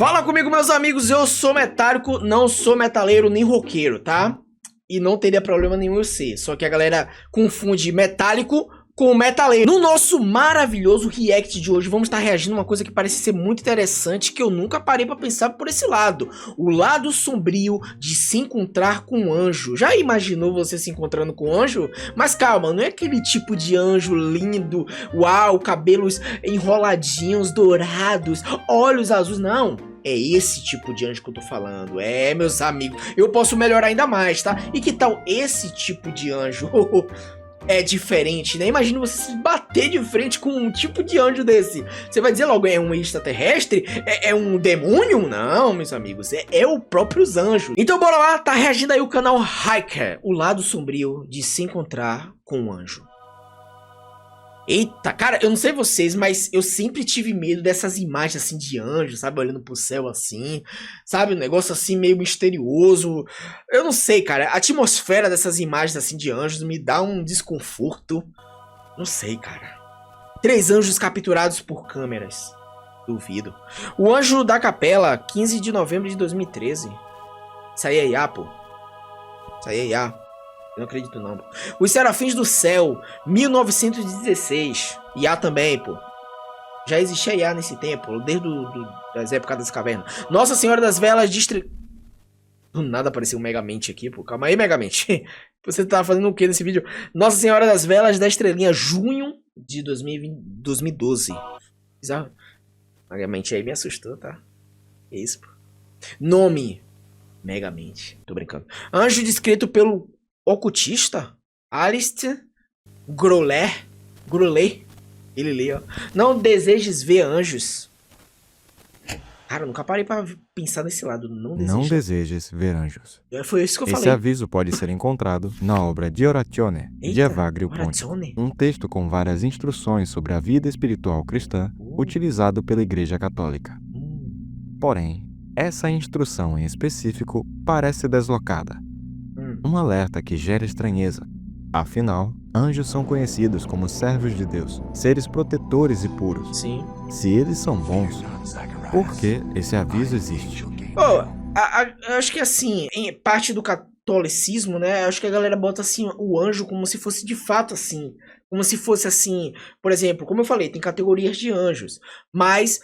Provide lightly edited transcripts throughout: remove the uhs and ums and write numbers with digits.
Fala comigo, meus amigos, eu sou metálico, não sou metaleiro nem roqueiro, tá? E não teria problema nenhum eu ser, só que a galera confunde metálico com metaleiro. No nosso maravilhoso react de hoje, vamos estar reagindo a uma coisa que parece ser muito interessante, que eu nunca parei pra pensar por esse lado. O lado sombrio de se encontrar com um anjo. Já imaginou você se encontrando com um anjo? Mas calma, não é aquele tipo de anjo lindo, uau, cabelos enroladinhos, dourados, olhos azuis, não. É esse tipo de anjo que eu tô falando. É, meus amigos, eu posso melhorar ainda mais, tá? E que tal esse tipo de anjo? É diferente, né? Imagina você se bater de frente com um tipo de anjo desse. Você vai dizer logo, é um extraterrestre? É um demônio? Não, meus amigos, é o próprio anjo. Então bora lá, tá reagindo aí o canal Hiker, o lado sombrio de se encontrar com um anjo. Eita, cara, eu não sei vocês, mas eu sempre tive medo dessas imagens assim de anjos, sabe? Olhando pro céu assim, sabe? Um negócio assim meio misterioso. Eu não sei, cara. A atmosfera dessas imagens assim de anjos me dá um desconforto. Não sei, cara. 3 anjos capturados por câmeras. Duvido. O Anjo da Capela, 15 de novembro de 2013. Isso aí é IA, pô. Isso aí é IA. Eu não acredito não, pô. Os Serafins do Céu, 1916. IA também, pô. Já existia IA nesse tempo, desde das épocas das cavernas. Nossa Senhora das Velas de Do nada apareceu um Megamente aqui, pô. Calma aí, Megamente. Você tava fazendo o que nesse vídeo? Nossa Senhora das Velas da Estrelinha, junho de 2012. Bizarro. Megamente aí me assustou, tá? É isso, pô. Nome: Megamente. Tô brincando. Anjo descrito pelo ocultista Alistair Groler, ele lê, ó. Não desejes ver anjos. Cara, eu nunca parei pra pensar nesse lado. Não desejes ver anjos. Foi isso que eu falei. Esse aviso pode ser encontrado na obra Di Orazione de Evagrio Ponti, um texto com várias instruções sobre a vida espiritual cristã utilizado pela Igreja Católica. Porém, essa instrução em específico parece deslocada. Um alerta que gera estranheza. Afinal, anjos são conhecidos como servos de Deus, seres protetores e puros. Sim. Se eles são bons, por que esse aviso existe? Eu acho que assim, em parte do catolicismo, né, acho que a galera bota assim o anjo como se fosse de fato assim, como se fosse assim, por exemplo, como eu falei, tem categorias de anjos, mas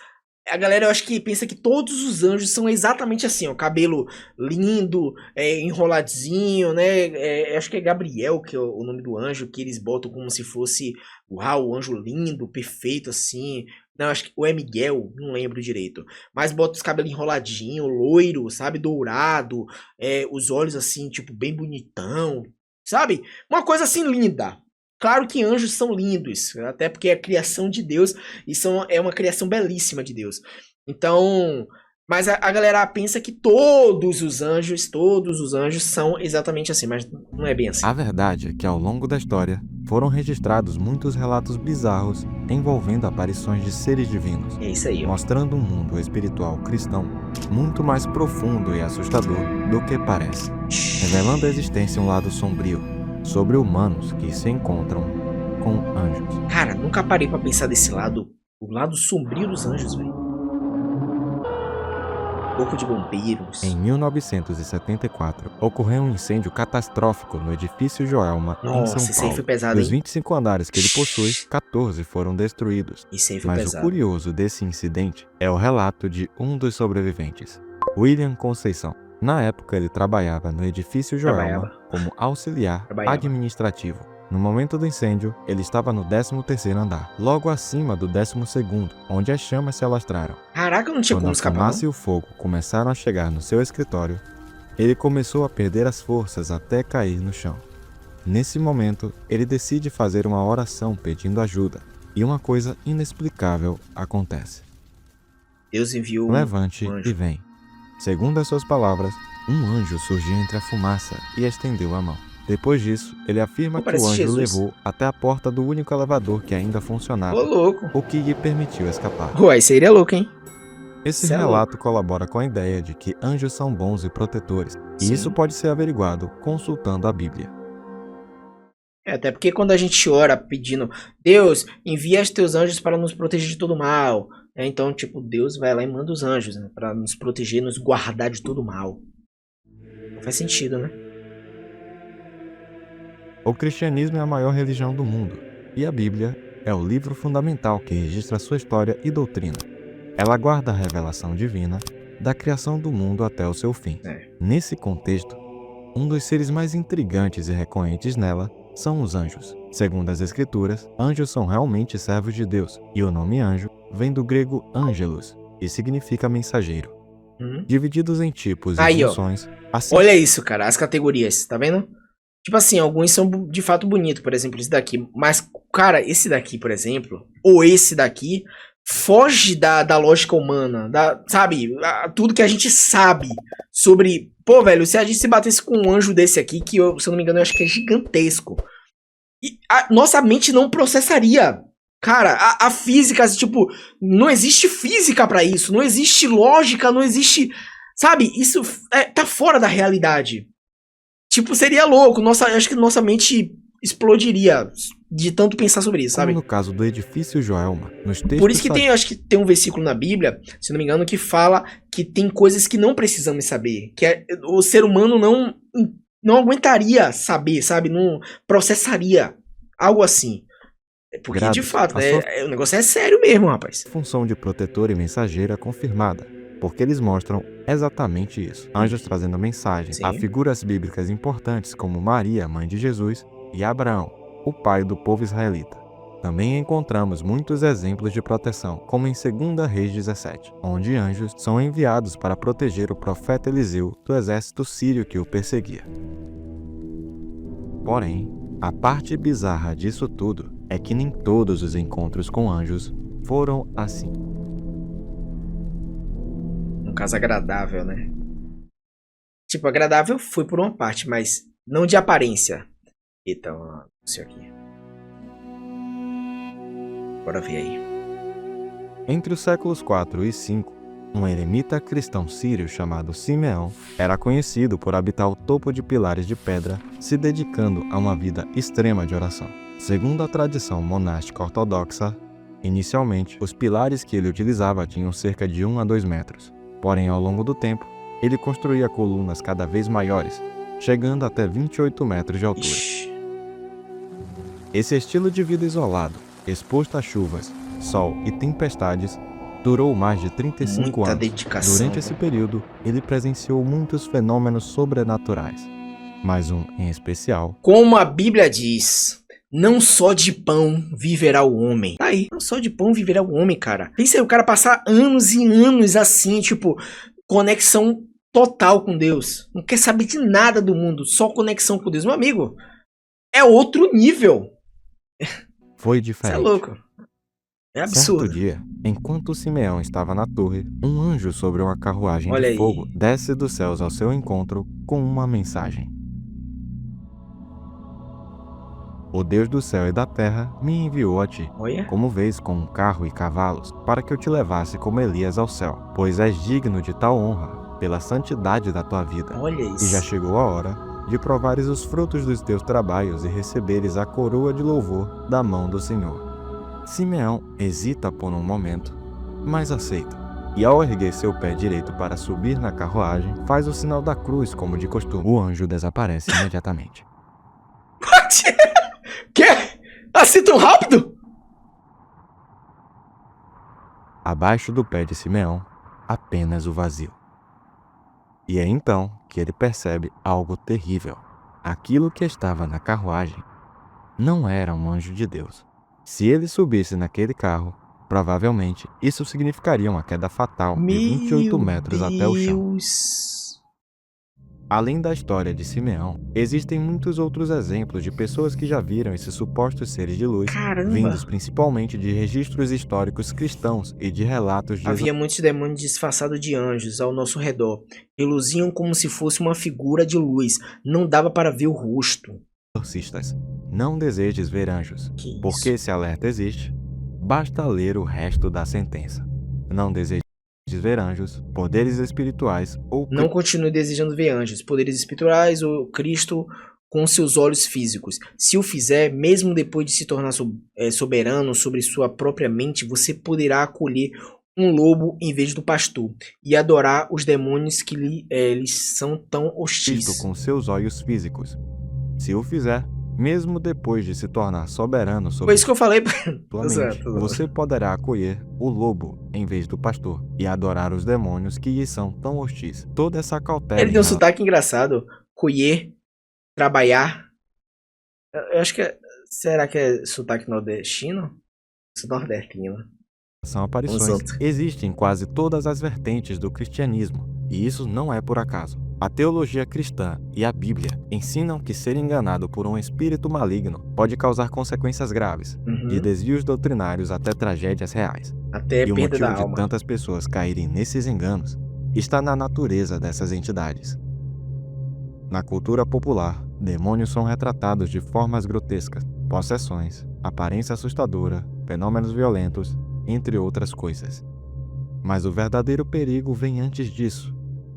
a galera, eu acho que pensa que todos os anjos são exatamente assim, ó, cabelo lindo, enroladinho, né, acho que é Gabriel que é o nome do anjo, que eles botam como se fosse, uau, o anjo lindo, perfeito, assim. Não, acho que o é Miguel, não lembro direito, mas bota os cabelos enroladinho, loiro, sabe, dourado, os olhos assim, tipo, bem bonitão, sabe, uma coisa assim linda. Claro que anjos são lindos, até porque é a criação de Deus e é uma criação belíssima de Deus. Então, mas a galera pensa que todos os anjos são exatamente assim, mas não é bem assim. A verdade é que ao longo da história foram registrados muitos relatos bizarros envolvendo aparições de seres divinos. É isso aí, ó. Mostrando um mundo espiritual cristão muito mais profundo e assustador do que parece, revelando a existência um lado sombrio sobre humanos que se encontram com anjos. Cara, nunca parei pra pensar desse lado, o lado sombrio dos anjos, velho. Corpo de bombeiros. Em 1974, ocorreu um incêndio catastrófico no edifício Joelma, em São Paulo. Esse aí foi pesado, Dos 25 andares que ele possui, 14 foram destruídos. Esse aí foi Mas pesado. O curioso desse incidente é o relato de um dos sobreviventes, William Conceição. Na época, ele trabalhava no edifício Joelma como auxiliar administrativo. No momento do incêndio, ele estava no 13º andar, logo acima do 12º, onde as chamas se alastraram. Caraca, não tinha como escapar. Quando a fumaça e o fogo começaram a chegar no seu escritório, ele começou a perder as forças até cair no chão. Nesse momento, ele decide fazer uma oração pedindo ajuda, e uma coisa inexplicável acontece. Deus enviou Levante e vem. Segundo as suas palavras, um anjo surgiu entre a fumaça e estendeu a mão. Depois disso, ele afirma que o anjo levou até a porta do único elevador que ainda funcionava, o que lhe permitiu escapar. Ué, seria louco, hein? Esse relato colabora com a ideia de que anjos são bons e protetores, e isso pode ser averiguado consultando a Bíblia. Até porque quando a gente ora pedindo, Deus, envia os teus anjos para nos proteger de todo mal, Então, tipo, Deus vai lá e manda os anjos, né? Pra nos proteger, nos guardar de todo mal. Não faz sentido, né? O cristianismo é a maior religião do mundo, e a Bíblia é o livro fundamental que registra sua história e doutrina. Ela guarda a revelação divina da criação do mundo até o seu fim. Nesse contexto, um dos seres mais intrigantes e recorrentes nela são os anjos. Segundo as Escrituras, anjos são realmente servos de Deus, e o nome anjo vem do grego angelos, e significa mensageiro. Divididos em tipos e funções. Assim... Olha isso, cara, as categorias, tá vendo? Tipo assim, alguns são de fato bonitos, por exemplo, esse daqui. Mas, cara, esse daqui, por exemplo, ou esse daqui, foge da lógica humana, sabe? Tudo que a gente sabe sobre... Pô, velho, se a gente se batesse com um anjo desse aqui, que eu, se eu não me engano, eu acho que é gigantesco. E a nossa mente não processaria. Cara, a física, tipo, não existe física pra isso, não existe lógica, não existe... Sabe? Isso tá fora da realidade. Tipo, seria louco. Acho que nossa mente explodiria de tanto pensar sobre isso, sabe? Como no caso do edifício Joelma, nos textos... Por isso que acho que tem um versículo na Bíblia, se não me engano, que fala que tem coisas que não precisamos saber. Que o ser humano não aguentaria saber, sabe? Não processaria. Algo assim. Porque, de fato, o negócio é sério mesmo, rapaz. A função de protetor e mensageiro é confirmada, porque eles mostram exatamente isso. Anjos trazendo mensagens a figuras bíblicas importantes como Maria, mãe de Jesus, e Abraão, o pai do povo israelita. Também encontramos muitos exemplos de proteção, como em 2 Reis 17, onde anjos são enviados para proteger o profeta Eliseu do exército sírio que o perseguia. Porém, a parte bizarra disso tudo é que nem todos os encontros com anjos foram assim. Um caso agradável, né? Tipo, agradável foi por uma parte, mas não de aparência. Então, isso aqui. Bora ver aí. Entre os séculos 4 e 5, um eremita cristão sírio chamado Simeão era conhecido por habitar o topo de pilares de pedra, se dedicando a uma vida extrema de oração. Segundo a tradição monástica ortodoxa, inicialmente, os pilares que ele utilizava tinham cerca de 1 a 2 metros. Porém, ao longo do tempo, ele construía colunas cada vez maiores, chegando até 28 metros de altura. Esse estilo de vida isolado, exposto a chuvas, sol e tempestades, durou mais de 35 anos. Dedicação. Durante esse período, ele presenciou muitos fenômenos sobrenaturais, mas um em especial. Como a Bíblia diz, não só de pão viverá o homem. Tá aí, não só de pão viverá o homem, cara. Pensa aí, o cara passar anos e anos assim, tipo, conexão total com Deus. Não quer saber de nada do mundo, só conexão com Deus. Meu amigo, é outro nível. Foi diferente. Isso é louco. É absurdo. Certo dia, enquanto Simeão estava na torre, um anjo sobre uma carruagem de fogo desce dos céus ao seu encontro com uma mensagem. O Deus do céu e da terra me enviou a ti, como vês, com um carro e cavalos, para que eu te levasse como Elias ao céu, pois és digno de tal honra, pela santidade da tua vida. Olha isso. E já chegou a hora de provares os frutos dos teus trabalhos e receberes a coroa de louvor da mão do Senhor. Simeão hesita por um momento, mas aceita. E ao erguer seu pé direito para subir na carruagem, faz o sinal da cruz como de costume. O anjo desaparece imediatamente. What? Quê? Assim tão rápido? Abaixo do pé de Simeão, apenas o vazio. E é então que ele percebe algo terrível. Aquilo que estava na carruagem não era um anjo de Deus. Se ele subisse naquele carro, provavelmente isso significaria uma queda fatal de 28 metros até o chão. Além da história de Simeão, existem muitos outros exemplos de pessoas que já viram esses supostos seres de luz, vindos principalmente de registros históricos cristãos e de relatos de... Havia muitos demônios disfarçados de anjos ao nosso redor. Reluziam como se fosse uma figura de luz. Não dava para ver o rosto. Exorcistas, não desejes ver anjos, porque esse alerta existe. Basta ler o resto da sentença. Não desejes ver anjos, poderes espirituais ou... Não continue desejando ver anjos, poderes espirituais ou Cristo com seus olhos físicos. Se o fizer, mesmo depois de se tornar soberano sobre sua própria mente, você poderá acolher um lobo em vez do pastor, e adorar os demônios que lhes são tão hostis. Visto com seus olhos físicos. Se o fizer, mesmo depois de se tornar soberano Foi sobre isso que eu falei. sua mente, você poderá acolher o lobo em vez do pastor e adorar os demônios que lhe são tão hostis. Toda essa cautela Ele em tem um sotaque engraçado. Colher, trabalhar. Eu acho que será que é sotaque nordestino? Nordestino. são aparições existem em quase todas as vertentes do cristianismo, e isso não é por acaso. A teologia cristã e a Bíblia ensinam que ser enganado por um espírito maligno pode causar consequências graves, de desvios doutrinários até tragédias reais. Até E o perda da motivo de alma. tantas pessoas caírem nesses enganos está na natureza dessas entidades. Na cultura popular, demônios são retratados de formas grotescas, possessões, aparência assustadora, fenômenos violentos, entre outras coisas. Mas o verdadeiro perigo vem antes disso.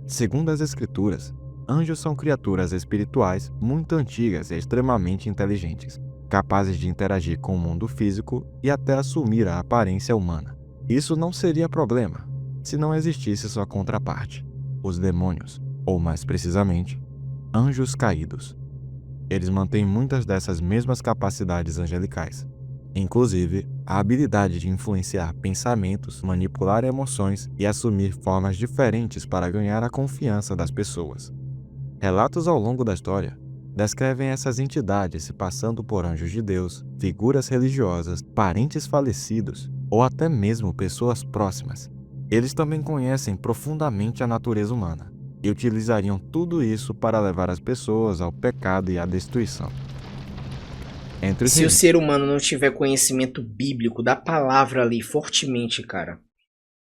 Segundo as Escrituras, anjos são criaturas espirituais muito antigas e extremamente inteligentes, capazes de interagir com o mundo físico e até assumir a aparência humana. Isso não seria problema se não existisse sua contraparte, os demônios, ou mais precisamente, anjos caídos. Eles mantêm muitas dessas mesmas capacidades angelicais, inclusive a habilidade de influenciar pensamentos, manipular emoções e assumir formas diferentes para ganhar a confiança das pessoas. Relatos ao longo da história descrevem essas entidades se passando por anjos de Deus, figuras religiosas, parentes falecidos ou até mesmo pessoas próximas. Eles também conhecem profundamente a natureza humana e utilizariam tudo isso para levar as pessoas ao pecado e à destruição. Se o ser humano não tiver conhecimento bíblico da palavra ali fortemente, cara, a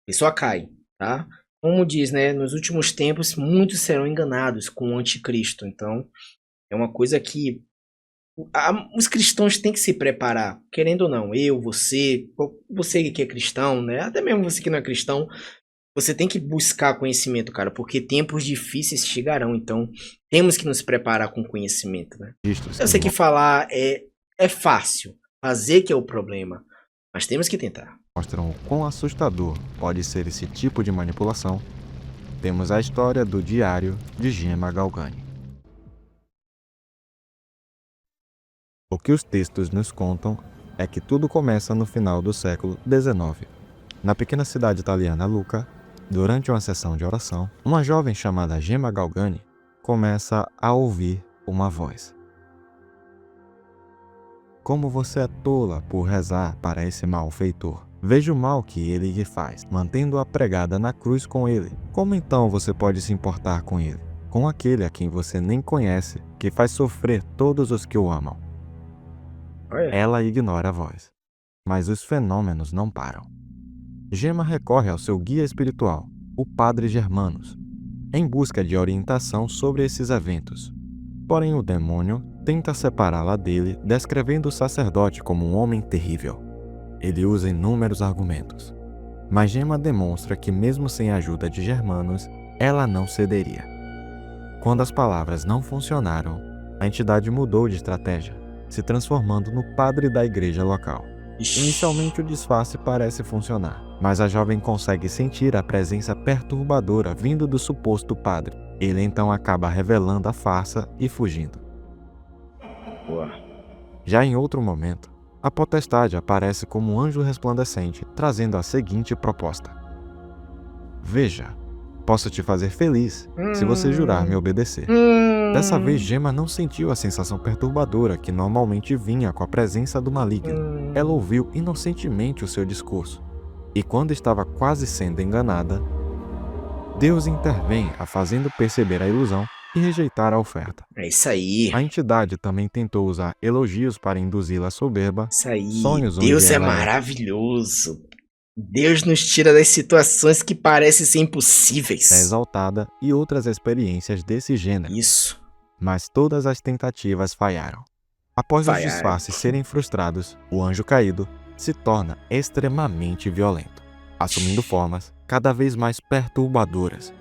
pessoa cai, tá? Como diz, né? Nos últimos tempos, muitos serão enganados com o anticristo. Então, é uma coisa que os cristãos têm que se preparar, querendo ou não. Eu, você que é cristão, né? Até mesmo você que não é cristão, você tem que buscar conhecimento, cara, porque tempos difíceis chegarão. Então, temos que nos preparar com conhecimento, né? Eu sei que falar é fácil, fazer que é o problema, mas temos que tentar. Mostram o quão assustador pode ser esse tipo de manipulação. Temos a história do diário de Gema Galgani. O que os textos nos contam é que tudo começa no final do século XIX. Na pequena cidade italiana Lucca, durante uma sessão de oração, uma jovem chamada Gema Galgani começa a ouvir uma voz. Como você é tola por rezar para esse malfeitor. Veja o mal que ele lhe faz, mantendo-a pregada na cruz com ele. Como então você pode se importar com ele? Com aquele a quem você nem conhece, que faz sofrer todos os que o amam. Ela ignora a voz, mas os fenômenos não param. Gema recorre ao seu guia espiritual, o Padre Germanos, em busca de orientação sobre esses eventos. Porém, o demônio tenta separá-la dele, descrevendo o sacerdote como um homem terrível. Ele usa inúmeros argumentos, mas Gema demonstra que mesmo sem a ajuda de Germanos, ela não cederia. Quando as palavras não funcionaram, a entidade mudou de estratégia, se transformando no padre da igreja local. Inicialmente o disfarce parece funcionar, mas a jovem consegue sentir a presença perturbadora vindo do suposto padre. Ele então acaba revelando a farsa e fugindo. Já em outro momento, a potestade aparece como um anjo resplandecente, trazendo a seguinte proposta: Veja, posso te fazer feliz se você jurar me obedecer. Dessa vez, Gema não sentiu a sensação perturbadora que normalmente vinha com a presença do maligno. Ela ouviu inocentemente o seu discurso, e quando estava quase sendo enganada, Deus intervém, a fazendo perceber a ilusão e rejeitar a oferta. É isso aí. A entidade também tentou usar elogios para induzi-la à soberba. Isso aí. Sonhos Deus onde é ela maravilhoso. Deus nos tira das situações que parecem ser impossíveis. é exaltada e outras experiências desse gênero. Isso. Mas todas as tentativas falharam. Após os disfarces serem frustrados, o anjo caído se torna extremamente violento, assumindo formas cada vez mais perturbadoras,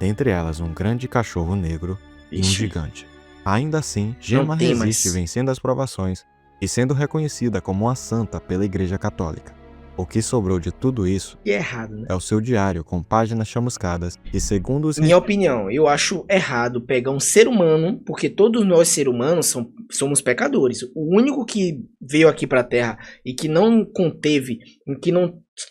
dentre elas um grande cachorro negro e um gigante. Ainda assim, Gema resiste vencendo as provações e sendo reconhecida como uma santa pela Igreja Católica. O que sobrou de tudo isso E é errado, né? é o seu diário com páginas chamuscadas e segundo os... Minha opinião, eu acho errado pegar um ser humano, porque todos nós seres humanos somos pecadores. O único que veio aqui pra Terra e que não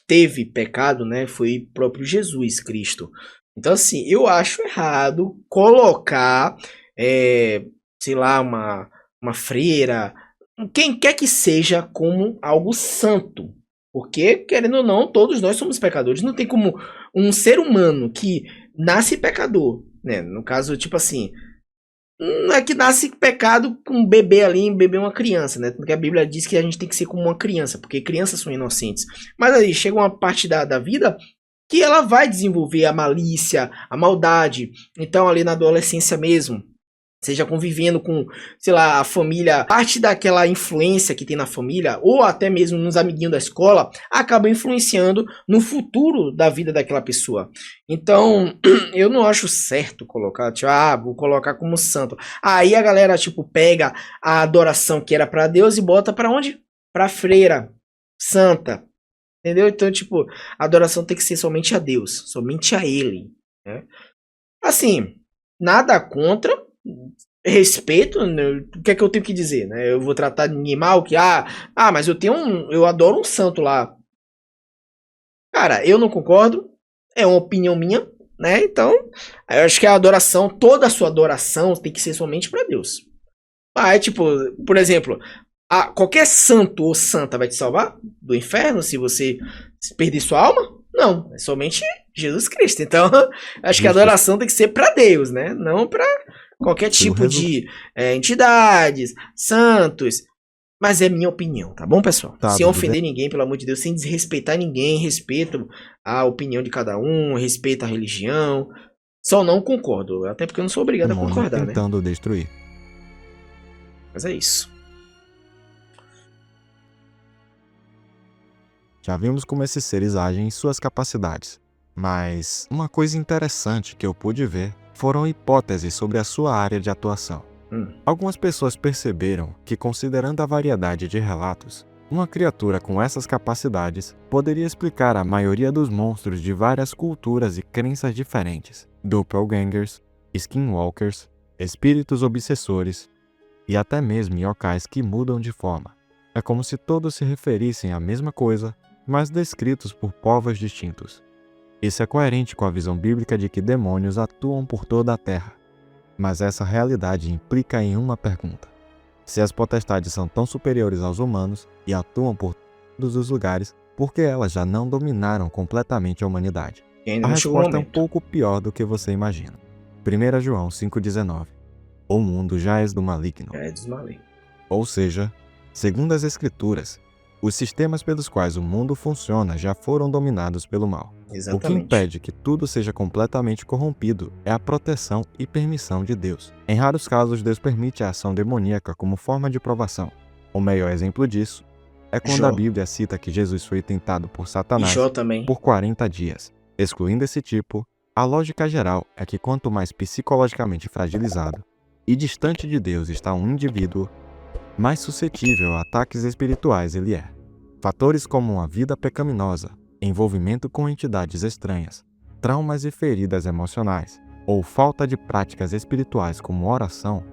teve pecado, né, foi o próprio Jesus Cristo. Então, assim, eu acho errado colocar, sei lá, uma freira, quem quer que seja, como algo santo. Porque, querendo ou não, todos nós somos pecadores. Não tem como um ser humano que nasce pecador, né? No caso, tipo assim, não é que nasce pecado com um bebê ali, um bebê é uma criança, né? Porque a Bíblia diz que a gente tem que ser como uma criança, porque crianças são inocentes. Mas aí chega uma parte da vida que ela vai desenvolver a malícia, a maldade. Então, ali na adolescência mesmo, seja convivendo com, sei lá, a família, parte daquela influência que tem na família, ou até mesmo nos amiguinhos da escola, acaba influenciando no futuro da vida daquela pessoa. Então, eu não acho certo colocar, tipo, vou colocar como santo. Aí a galera, tipo, pega a adoração que era pra Deus e bota pra onde? Pra freira, santa. Entendeu? Então, tipo, a adoração tem que ser somente a Deus, somente a Ele, né? Assim, nada contra, respeito, né? O que é que eu tenho que dizer, né? Eu vou tratar ninguém mal, que mas eu adoro um santo lá. Cara, eu não concordo, é uma opinião minha, né? Então, eu acho que a adoração, toda a sua adoração tem que ser somente para Deus. Tipo, por exemplo, qualquer santo ou santa vai te salvar do inferno se você perder sua alma? Não, é somente Jesus Cristo. Então, acho que a adoração tem que ser para Deus, né? Não para qualquer tipo de entidades, santos. Mas é minha opinião, tá bom, pessoal? Sem ofender ninguém, pelo amor de Deus, sem desrespeitar ninguém, respeito a opinião de cada um, respeito a religião. Só não concordo, até porque eu não sou obrigado a concordar, tentando destruir. Mas é isso. Já vimos como esses seres agem em suas capacidades, mas uma coisa interessante que eu pude ver foram hipóteses sobre a sua área de atuação. Algumas pessoas perceberam que, considerando a variedade de relatos, uma criatura com essas capacidades poderia explicar a maioria dos monstros de várias culturas e crenças diferentes, doppelgangers, skinwalkers, espíritos obsessores e até mesmo yokais que mudam de forma. É como se todos se referissem à mesma coisa, mas descritos por povos distintos. Isso é coerente com a visão bíblica de que demônios atuam por toda a Terra. Mas essa realidade implica em uma pergunta. Se as potestades são tão superiores aos humanos e atuam por todos os lugares, por que elas já não dominaram completamente a humanidade? A resposta é um pouco pior do que você imagina. 1 João 5,19. O mundo já é do maligno. Ou seja, segundo as Escrituras, os sistemas pelos quais o mundo funciona já foram dominados pelo mal. Exatamente. O que impede que tudo seja completamente corrompido é a proteção e permissão de Deus. Em raros casos, Deus permite a ação demoníaca como forma de provação. O melhor exemplo disso é quando a Bíblia cita que Jesus foi tentado por Satanás por 40 dias. Excluindo esse tipo, a lógica geral é que quanto mais psicologicamente fragilizado e distante de Deus está um indivíduo, mais suscetível a ataques espirituais ele é. Fatores como uma vida pecaminosa, envolvimento com entidades estranhas, traumas e feridas emocionais, ou falta de práticas espirituais como oração,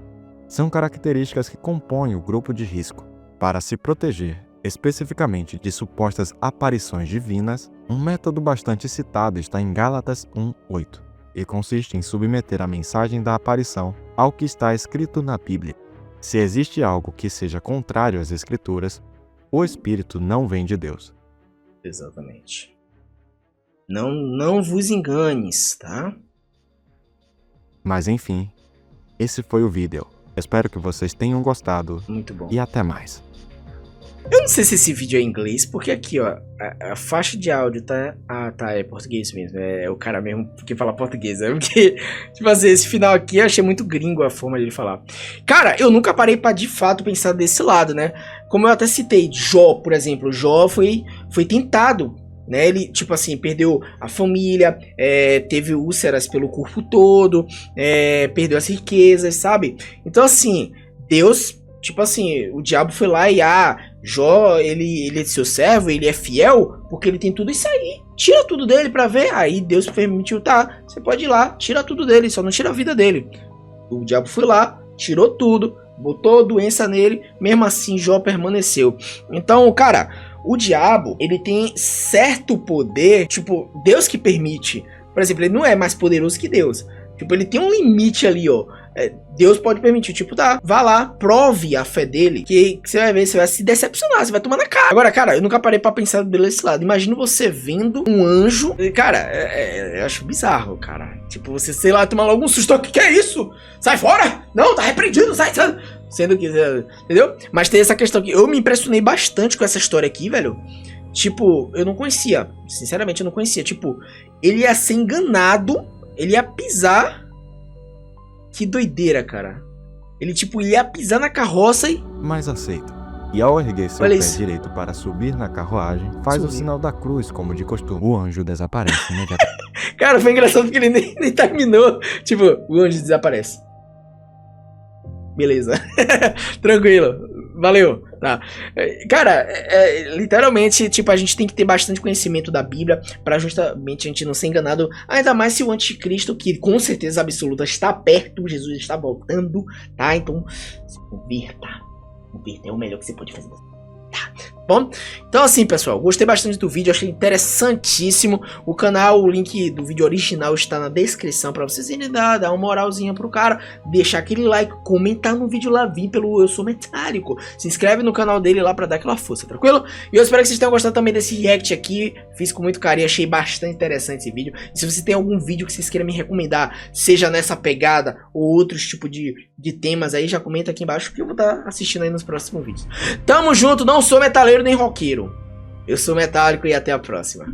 são características que compõem o grupo de risco. Para se proteger, especificamente de supostas aparições divinas, um método bastante citado está em Gálatas 1:8, e consiste em submeter a mensagem da aparição ao que está escrito na Bíblia. Se existe algo que seja contrário às Escrituras, o Espírito não vem de Deus. Exatamente. Não vos enganes, tá? Mas enfim, esse foi o vídeo. Espero que vocês tenham gostado. Muito bom. E até mais. Eu não sei se esse vídeo é em inglês, porque aqui, ó, a faixa de áudio tá... tá, é português mesmo. É o cara mesmo que fala português. É porque, tipo assim, esse final aqui eu achei muito gringo a forma dele falar. Cara, eu nunca parei pra, de fato, pensar desse lado, né? Como eu até citei, Jó, por exemplo. Jó foi tentado, né? Ele, tipo assim, perdeu a família, teve úlceras pelo corpo todo, perdeu as riquezas, sabe? Então, assim, Deus... Tipo assim, o diabo foi lá e Jó, ele é seu servo, ele é fiel, porque ele tem tudo isso aí. Tira tudo dele pra ver. Aí Deus permitiu, tá, você pode ir lá, tira tudo dele, só não tira a vida dele. O diabo foi lá, tirou tudo, botou doença nele, mesmo assim Jó permaneceu. Então, cara, o diabo, ele tem certo poder, tipo, Deus que permite. Por exemplo, ele não é mais poderoso que Deus. Tipo, ele tem um limite ali, ó. Deus pode permitir, tipo, tá, vá lá, prove a fé dele, que você vai ver, você vai se decepcionar, você vai tomar na cara. Agora, cara, eu nunca parei pra pensar desse lado. Imagina você vendo um anjo, cara, eu acho bizarro, cara. Tipo, você, sei lá, tomar logo um susto, o que é isso? Sai fora! Não, tá repreendido, sai. Sendo que, entendeu? Mas tem essa questão que eu me impressionei bastante com essa história aqui, velho. Tipo, eu não conhecia, sinceramente eu não conhecia. Tipo, ele ia ser enganado, ele ia pisar. Que doideira, cara. Ele, tipo, ia pisar na carroça e... Mas aceita. E ao erguer seu pé direito para subir na carruagem, faz o sinal da cruz, como de costume. O anjo desaparece imediatamente. Cara, foi engraçado porque ele nem terminou. Tipo, o anjo desaparece. Beleza. Tranquilo. Valeu. Tá. Cara, literalmente, tipo, a gente tem que ter bastante conhecimento da Bíblia pra justamente a gente não ser enganado. Ainda mais se o anticristo, que com certeza absoluta está perto, Jesus está voltando, tá? Então, se converta. Converta é o melhor que você pode fazer. Tá. Bom, então assim, pessoal, gostei bastante do vídeo, achei interessantíssimo. O canal, o link do vídeo original está na descrição para vocês irem dar uma moralzinha pro cara, deixar aquele like, comentar no vídeo lá, vir pelo Eu Sou Metálico, se inscreve no canal dele lá para dar aquela força, tranquilo? E eu espero que vocês tenham gostado também desse react aqui, fiz com muito carinho, achei bastante interessante esse vídeo. E se você tem algum vídeo que vocês queiram me recomendar, seja nessa pegada ou outros tipos de temas aí, já comenta aqui embaixo que eu vou estar assistindo aí nos próximos vídeos. Tamo junto, não sou metaleiro nem roqueiro. Eu sou metálico e até a próxima.